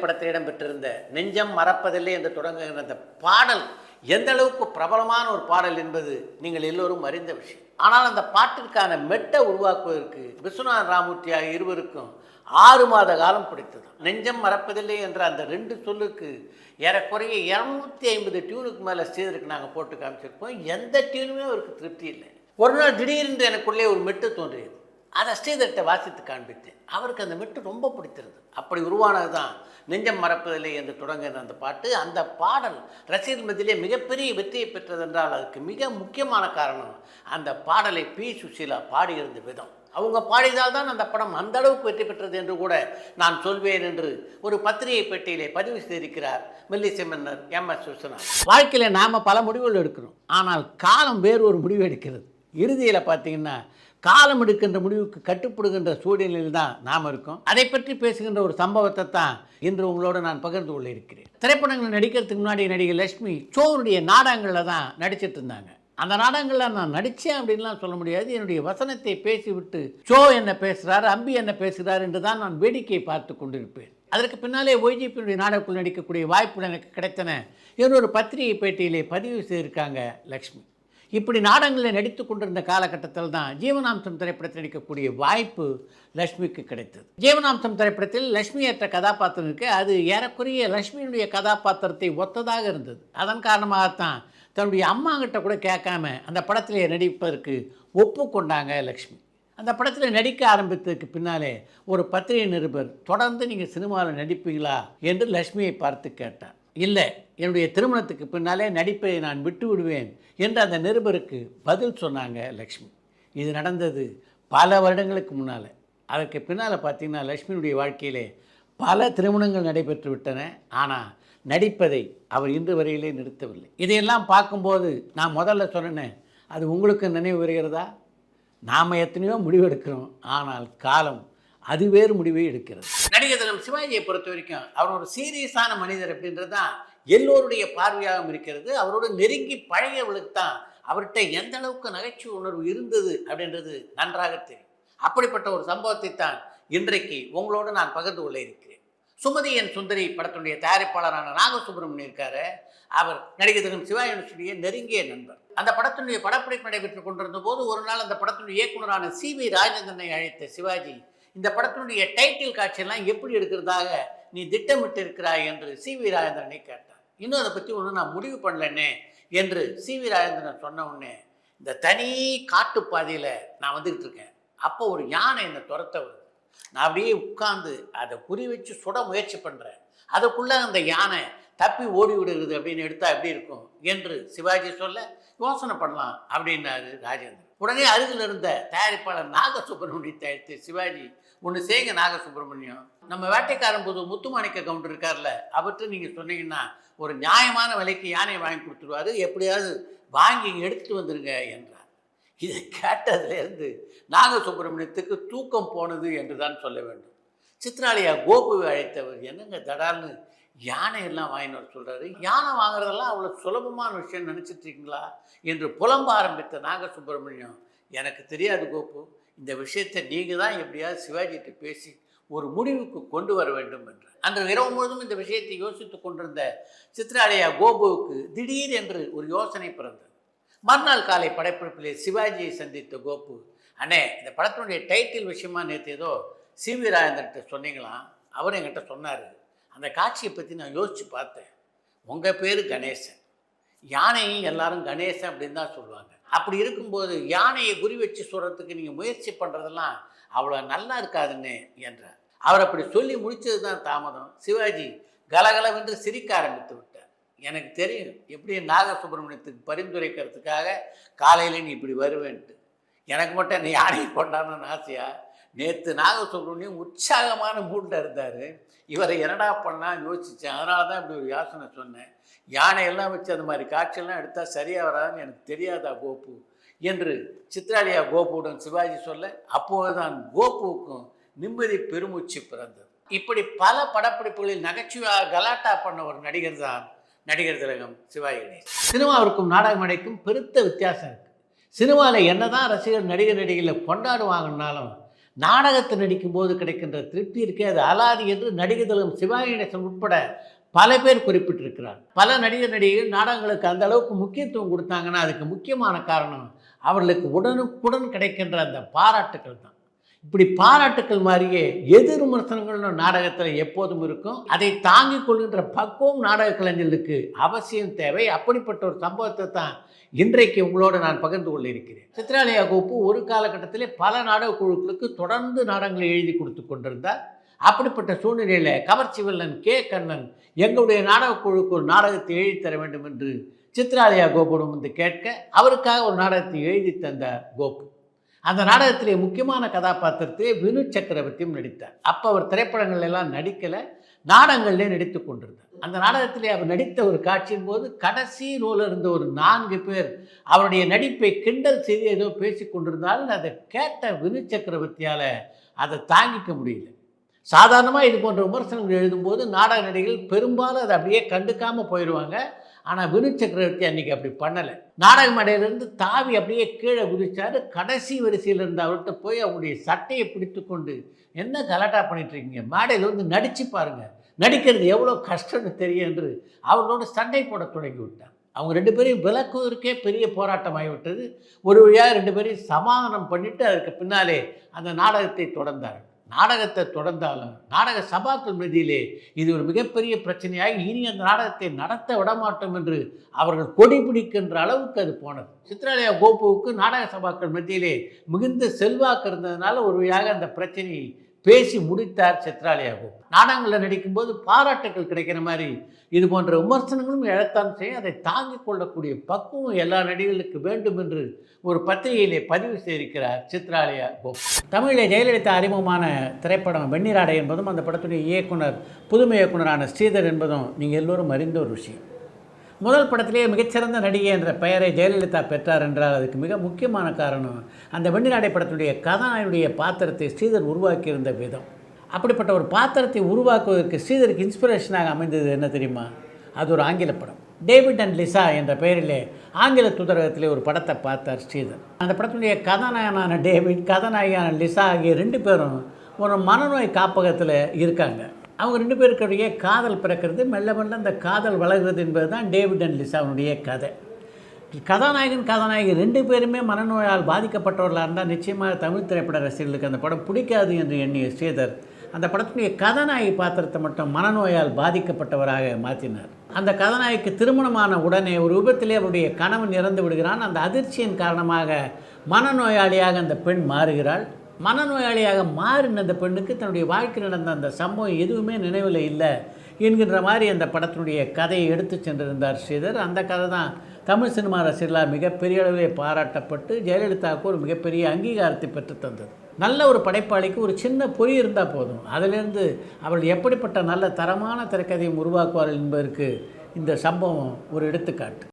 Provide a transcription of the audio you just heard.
திரைப்படத்தில் இடம்பெற்றிருந்த நெஞ்சம் மறப்பதில்லை என்று தொடங்குகிற அந்த பாடல் எந்த அளவுக்கு பிரபலமான ஒரு பாடல் என்பது நீங்கள் எல்லோரும் அறிந்த விஷயம். ஆனால் அந்த பாட்டிற்கான மெட்டை உருவாக்குவதற்கு விஸ்வநாத ராமூர்த்தி ஆகிய இருவருக்கும் 6 மாத காலம் பிடித்தது. நெஞ்சம் மறப்பதில்லை என்ற அந்த 2 சொல்லுக்கு ஏறக்குறைய 250 டியூனுக்கு மேலே ஸ்ரீதருக்கு நாங்கள் போட்டு காமிச்சிருப்போம். எந்த டியூனுமே அவருக்கு திருப்தி இல்லை. ஒரு நாள் திடீரென்று எனக்குள்ளே ஒரு மெட்டு தோன்றியது. அதை ஸ்ரீதர்கிட்ட வாசித்து காண்பித்தேன். அவருக்கு அந்த மெட்டு ரொம்ப பிடித்திருந்தது. அப்படி உருவானது தான் நெஞ்சம் மறப்பதில்லை என்று தொடங்குகிற அந்த பாட்டு. அந்த பாடல் ரசிகர்கள் மத்தியிலே மிகப்பெரிய வெற்றியை பெற்றது என்றால் அதுக்கு மிக முக்கியமான காரணம் அந்த பாடலை பி. சுசீலா பாடியிருந்த விதம். அவங்க பாடியதால் தான் அந்த படம் அந்த அளவுக்கு வெற்றி பெற்றது என்று கூட நான் சொல்வேன் என்று ஒரு பத்திரிகை பெட்டியிலே பதிவு செய்திருக்கிறார் மெல்லிசை மன்னர் எம்.எஸ். விஸ்வநாதன். வாழ்க்கையில் நாம் பல முடிவுகள் எடுக்கிறோம். ஆனால் காலம் வேறு ஒரு முடிவு எடுக்கிறது. இறுதியில் பார்த்தீங்கன்னா காலம் எடுக்கின்ற முடிவுக்கு கட்டுப்படுகின்ற சூழ்நிலையில் தான் நாம் இருக்கோம். அதை பற்றி பேசுகின்ற ஒரு சம்பவத்தை தான் இன்று உங்களோடு நான் பகிர்ந்து கொள்ள இருக்கிறேன். திரைப்படங்கள் நடிக்கிறதுக்கு முன்னாடி நடிகை லட்சுமி சோனுடைய நாடகங்களில் தான் நடிச்சிட்டு இருந்தாங்க. அந்த நாடகங்களில் நான் நடித்தேன் அப்படின்லாம் சொல்ல முடியாது. என்னுடைய வசனத்தை பேசிவிட்டு சோ என்ன பேசுகிறார், அம்பி என்ன பேசுகிறார் என்று தான் நான் வேடிக்கையை பார்த்து கொண்டிருப்பேன். அதற்கு பின்னாலே ஒய்ஜிபியுடைய நாடகக்குள் நடிக்கக்கூடிய வாய்ப்புகள் எனக்கு கிடைத்தன என்னொரு பத்திரிகை பேட்டியிலே பதிவு செய்திருக்காங்க லக்ஷ்மி. இப்படி நாடகங்களில் நடித்து கொண்டிருந்த காலகட்டத்தில் தான் ஜீவனாம்சம் திரைப்படத்தில் நடிக்கக்கூடிய வாய்ப்பு லக்ஷ்மிக்கு கிடைத்தது. ஜீவனாம்சம் திரைப்படத்தில் லக்ஷ்மி ஏற்ற கதாபாத்திரம் இருக்கு. அது ஏறக்குறைய லக்ஷ்மியினுடைய கதாபாத்திரத்தை ஒத்ததாக இருந்தது. அதன் காரணமாகத்தான் தன்னுடைய அம்மா கிட்ட கூட கேட்காம அந்த படத்திலே நடிப்பதற்கு ஒப்புக்கொண்டாங்க லக்ஷ்மி. அந்த படத்தில் நடிக்க ஆரம்பித்ததுக்கு பின்னாலே ஒரு பத்திரிகை நிருபர் தொடர்ந்து நீங்கள் சினிமாவில் நடிப்பீங்களா என்று லக்ஷ்மியை பார்த்து கேட்டார். இல்லை, என்னுடைய திருமணத்துக்கு பின்னாலே நடிப்பை நான் விட்டு விடுவேன் என்று அந்த நிருபருக்கு பதில் சொன்னாங்க லக்ஷ்மி. இது நடந்தது பல வருடங்களுக்கு முன்னால். அதற்கு பின்னால் பார்த்திங்கன்னா லக்ஷ்மியுடைய வாழ்க்கையிலே பல திருமணங்கள் நடைபெற்று விட்டன. ஆனால் நடிப்பதை அவர் இன்று வரையிலே நிறுத்தவில்லை. இதையெல்லாம் பார்க்கும்போது நான் முதல்ல சொன்னேன், அது உங்களுக்கு நினைவு வருகிறதா? நாம் எத்தனையோ முடிவு எடுக்கிறோம், ஆனால் காலம் அது வேறு முடிவை எடுக்கிறது. நடிகர் திலகம் சிவாஜியை பொறுத்த வரைக்கும் அவர் ஒரு சீரியஸான மனிதர் அப்படின்றது தான் எல்லோருடைய பார்வையாகவும் இருக்கிறது. அவரோடு நெருங்கி பழகியவர்களுக்கு தான் அவர்கிட்ட எந்த அளவுக்கு நகைச்சுவை உணர்வு இருந்தது அப்படின்றது நன்றாக தெரியும். அப்படிப்பட்ட ஒரு சம்பவத்தை தான் இன்றைக்கு உங்களோடு நான் பகிர்ந்து கொள்ள இருக்கிறேன். சுமதி என் சுந்தரி படத்தினுடைய தயாரிப்பாளரான நாகசுப்ரமணியம் இருக்காரு. அவர் நடிகர் திலகம் சிவாஜியுடைய நெருங்கிய நண்பர். அந்த படத்தினுடைய படப்பிடிப்பு நடைபெற்று கொண்டிருந்த போது ஒரு நாள் அந்த படத்தினுடைய இயக்குநரான சி.வி. ராஜேந்திரனை அழைத்த சிவாஜி, இந்த படத்தினுடைய டைட்டில் காட்சியெல்லாம் எப்படி எடுக்கிறதாக நீ திட்டமிட்டு இருக்கிறாய் என்று சி.வி. ராஜேந்திரனை கேட்டார். இன்னும் அதை பற்றி ஒன்றும் நான் முடிவு பண்ணலன்னே என்று சி.வி. ராஜேந்திரன் சொன்ன உடனே, இந்த தனி காட்டுப்பாதையில் நான் வந்துக்கிட்டு இருக்கேன். அப்போ ஒரு யானை என்னை துரத்த வருது. நான் அப்படியே உட்கார்ந்து அதை குறி வச்சு சுட முயற்சி பண்ணுறேன். அதுக்குள்ளே அந்த யானை தப்பி ஓடி விடுகிறது அப்படின்னு எடுத்தால் எப்படி இருக்கும் என்று சிவாஜி சொல்ல, யோசனை பண்ணலாம் அப்படின்னாரு ராஜேந்திரன். உடனே அருகில் இருந்த தயாரிப்பாளர் நாகசுப்ரமணியத்தை அழைத்து, சிவாஜி ஒன்று செய்யுங்க நாகசுப்ரமணியம், நம்ம வேட்டைக்காரன் போது முத்துமாணிக்க கவுண்டர் இருக்கார்ல, அவர்கிட்ட நீங்கள் சொன்னீங்கன்னா ஒரு நியாயமான விலைக்கு யானையை வாங்கி கொடுத்துருவாரு, எப்படியாவது வாங்கி இங்கே எடுத்துகிட்டு வந்துடுங்க என்றார். இதை கேட்டதுலேருந்து நாகசுப்ரமணியத்துக்கு தூக்கம் போனது என்று தான் சொல்ல வேண்டும். சித்ராலயா கோபுவை அழைத்தவர், என்னங்க தடால்னு யானையெல்லாம் வாங்கின்னு வர சொல்கிறாரு, யானை வாங்குறதெல்லாம் அவ்வளோ சுலபமான விஷயம் நினச்சிட்ருக்கீங்களா என்று புலம்ப ஆரம்பித்த நாகசுப்ரமணியம், எனக்கு தெரியாது கோபு, இந்த விஷயத்தை நீங்கள் தான் எப்படியாவது சிவாஜிகிட்ட பேசி ஒரு முடிவுக்கு கொண்டு வர வேண்டும் என்றார். அன்று இரவு முழுவதும் இந்த விஷயத்தை யோசித்து கொண்டிருந்த சித்ராலயா கோபுவுக்கு திடீர் என்று ஒரு யோசனை பிறந்தது. மறுநாள் காலை படப்பிடிப்பிலே சிவாஜியை சந்தித்த கோபு, அண்ணே இந்த படத்தினுடைய டைட்டில் விஷயமா நேற்று ஏதோ சி.வி. ராஜேந்திரன்ட்ட சொன்னீங்களாம், அவர் என்கிட்ட சொன்னார், அந்த காட்சியை பற்றி நான் யோசித்து பார்த்தேன், உங்கள் பேர் கணேசன், யானையும் எல்லாரும் கணேசன் அப்படின்னு தான் சொல்லுவாங்க. அப்படி இருக்கும்போது யானையை குறி வச்சு சொல்கிறதுக்கு நீங்கள் முயற்சி பண்ணுறதெல்லாம் அவ்வளோ நல்லா இருக்காதுன்னு என்றார். அவர் அப்படி சொல்லி முடித்தது தான் தாமதம். சிவாஜி கலகலவென்று சிரிக்க ஆரம்பித்து விட்டார். எனக்கு தெரியும் எப்படி நாகசுப்ரமணியத்துக்கு பரிந்துரைக்கிறதுக்காக காலையில் நீ இப்படி வருவேன்ட்டு. எனக்கு மட்டும் என்னை யானையை கொண்டாடணும்னு ஆசையா? நேற்று நாகசுப்ரமணியம் உற்சாகமான மூடில் இருந்தார். இவரை என்னடா பண்ணால் யோசித்தேன், அதனால தான் இப்படி ஒரு யோசனை சொன்னேன். யானையெல்லாம் வச்சு அந்த மாதிரி காட்சியெல்லாம் எடுத்தால் சரியாக வராதுன்னு எனக்கு தெரியாதா கோபு என்று சித்ராலயா கோபுவுடன் சிவாஜி சொல்ல, அப்போது தான் கோபுவுக்கும் நிம்மதி பெருமூச்சு பிறந்தது. இப்படி பல படப்பிடிப்புகளில் நகைச்சுவையாக கலாட்டா பண்ண ஒரு நடிகர் தான் நடிகர் திலகம் சிவாஜி கணேசன். சினிமாவிற்கும் நாடக மேடைக்கும் பெருத்த வித்தியாசம் இருக்குது. சினிமாவில் என்ன தான் ரசிகர் நடிகர் நடிகைகளை கொண்டாடுவாங்கன்னாலும் நாடகத்தில் நடிக்கும்போது கிடைக்கின்ற திருப்தி இருக்கே அது அலாதி என்று நடிகர்களும் சிவாஜி கணேசன் உட்பட பல பேர் குறிப்பிட்டிருக்கிறார். பல நடிகர்கள் நாடகங்களுக்கு அந்த அளவுக்கு முக்கியத்துவம் கொடுத்தாங்கன்னா அதுக்கு முக்கியமான காரணம் அவர்களுக்கு உடனுக்குடன் கிடைக்கின்ற அந்த பாராட்டுக்கள் தான். இப்படி பாராட்டுக்கள் மாதிரியே எதிர் விமர்சனங்கள் நாடகத்தில் எப்போதும் இருக்கும். அதை தாங்கிக் கொள்கின்ற பக்குவம் நாடக கலைஞர்களுக்கு அவசியம் தேவை. அப்படிப்பட்ட ஒரு சம்பவத்தை தான் இன்றைக்கு உங்களோடு நான் பகிர்ந்து கொள்ள இருக்கிறேன். சித்ராலயா கோப்பு ஒரு காலகட்டத்திலே பல நாடக குழுக்களுக்கு தொடர்ந்து நாடகங்களை எழுதி கொடுத்து கொண்டிருந்தார். அப்படிப்பட்ட சூழ்நிலையில் கவர்ச்சி வில்லன் கே கண்ணன் எங்களுடைய நாடக குழுக்கு ஒரு நாடகத்தை எழுதி தர வேண்டும் என்று சித்ராலயா கோபுரம் வந்து கேட்க அவருக்காக ஒரு நாடகத்தை எழுதி தந்த கோபு அந்த நாடகத்திலே முக்கியமான கதாபாத்திரத்திலே வினு சக்கரவர்த்தியும் நடித்தார். அப்போ அவர் திரைப்படங்கள் எல்லாம் நடிக்கலை, நாடகங்களிலே நடித்து கொண்டிருந்தார். அந்த நாடகத்திலே அவர் நடித்த ஒரு காட்சியின் போது கடைசி ரோலில் இருந்த ஒரு 4 பேர் அவருடைய நடிப்பை கிண்டல் செய்து ஏதோ பேசி கொண்டிருந்தாலும் அதை கேட்ட வினு சக்கரவர்த்தியால் அதை தாங்கிக்க முடியல. சாதாரணமாக இது போன்ற விமர்சனங்கள் எழுதும்போது நாடக நடிகர்கள் பெரும்பாலும் அதை அப்படியே கண்டுக்காமல் போயிடுவாங்க. ஆனால் வினு சக்கரவர்த்தி அன்றைக்கி அப்படி பண்ணலை. நாடக மேடையிலேருந்து தாவி அப்படியே கீழே குதிச்சார். கடைசி வரிசையில் இருந்த அவர்கிட்ட போய் அவருடைய சட்டையை பிடித்து கொண்டு என்ன கலாட்டா பண்ணிட்டுருக்கீங்க, மேடையில் வந்து நடித்து பாருங்கள், நடிக்கிறது எவ்வளோ கஷ்டம்னு தெரியும் என்று அவர்களோடு சண்டை போட தொடங்கி விட்டார். அவங்க 2 பேரையும் விலக்குவதற்கே பெரிய போராட்டம் ஆகிவிட்டது. ஒரு வழியாக 2 பேரையும் சமாதானம் பண்ணிவிட்டு அதற்கு பின்னாலே அந்த நாடகத்தை தொடர்ந்தார். நாடகத்தை தொடர்ந்தாலும் நாடக சபாக்கள் மத்தியிலே இது ஒரு மிகப்பெரிய பிரச்சனையாகி இனி அந்த நாடகத்தை நடத்த விடமாட்டோம் என்று அவர்கள் கொடி பிடிக்கின்ற அளவுக்கு அது போனது. சித்ராலயா கோபுவுக்கு நாடக சபாக்கள் மத்தியிலே மிகுந்த செல்வாக்கு இருந்ததுனால ஒரு வழியாக அந்த பிரச்சனையை பேசி முடித்தார் சித்ராலயா கோபு. நாடகங்களில் நடிக்கும்போது பாராட்டுகள் கிடைக்கிற மாதிரி இது போன்ற விமர்சனங்களும் எழத்தான் செய்ய அதை தாங்கிக் கொள்ளக்கூடிய பக்குவம் எல்லா நடிகர்களுக்கு வேண்டும் என்று ஒரு பத்திரிகையிலே பதிவு செய்திருக்கிறார் சித்ராலயா கோபு. தமிழிலே ஜெயலலிதா அறிமுகமான திரைப்படம் வெண்ணிராடை என்பதும் அந்த படத்துடைய இயக்குனர் புதுமை இயக்குனரான ஸ்ரீதர் என்பதும் நீங்கள் எல்லோரும் அறிந்த ஒரு விஷயம். முதல் படத்திலேயே மிகச்சிறந்த நடிகை என்ற பெயரை ஜெயலலிதா பெற்றார் என்றால் அதுக்கு மிக முக்கியமான காரணம் அந்த வெண்ணிராடை படத்துடைய கதாநாயகனுடைய பாத்திரத்தை ஸ்ரீதர் உருவாக்கியிருந்த விதம். அப்படிப்பட்ட ஒரு பாத்திரத்தை உருவாக்குவதற்கு ஸ்ரீதருக்கு இன்ஸ்பிரேஷனாக அமைந்தது என்ன தெரியுமா? அது ஒரு ஆங்கில படம். டேவிட் அண்ட் லிசா என்ற பெயரிலே ஆங்கில தூதரகத்திலே ஒரு படத்தை பார்த்தார் ஸ்ரீதர். அந்த படத்துடைய கதாநாயகனான டேவிட், கதாநாயகியான லிசா ஆகிய 2 பேரும் ஒரு மனநோய் காப்பகத்தில் இருக்காங்க. அவங்க 2 பேருக்குடைய காதல் பிறக்கிறது, மெல்ல மெல்ல அந்த காதல் வளர்கிறது என்பது தான் டேவிட் அண்ட் லிசாவுடைய கதை. கதாநாயகன் கதாநாயகி 2 பேருமே மனநோயால் பாதிக்கப்பட்டவர்களாக இருந்தால் நிச்சயமாக தமிழ் திரைப்பட ரசிகர்களுக்கு அந்த படம் பிடிக்காது என்று எண்ணிய ஸ்ரீதர் அந்த படத்துடைய கதாநாயகி பாத்திரத்தை மட்டும் மனநோயால் பாதிக்கப்பட்டவராக மாற்றினார். அந்த கதாநாயகிக்கு திருமணமான உடனே ஒரு விபத்திலே அவருடைய கணவன் இறந்து விடுகிறான். அந்த அதிர்ச்சியின் காரணமாக மனநோயாளியாக அந்த பெண் மாறுகிறாள். மனநோயாளியாக மாறின அந்த பெண்ணுக்கு தன்னுடைய வாழ்க்கையில் நடந்த அந்த சம்பவம் எதுவுமே நினைவில் இல்லை என்கின்ற மாதிரி அந்த படத்தினுடைய கதையை எடுத்து சென்றிருந்தார் ஸ்ரீதர். அந்த கதை தான் தமிழ் சினிமா ரசிகர்களால் மிகப்பெரிய அளவிலே பாராட்டப்பட்டு ஜெயலலிதாவுக்கு ஒரு மிகப்பெரிய அங்கீகாரத்தை பெற்று தந்தது. நல்ல ஒரு படைப்பாளிக்கு ஒரு சின்ன பொறி இருந்தால் போதும், அதிலிருந்து அவர்கள் எப்படிப்பட்ட நல்ல தரமான திரைக்கதையை உருவாக்குவார்கள் என்பதற்கு இந்த சம்பவம் ஒரு எடுத்துக்காட்டு.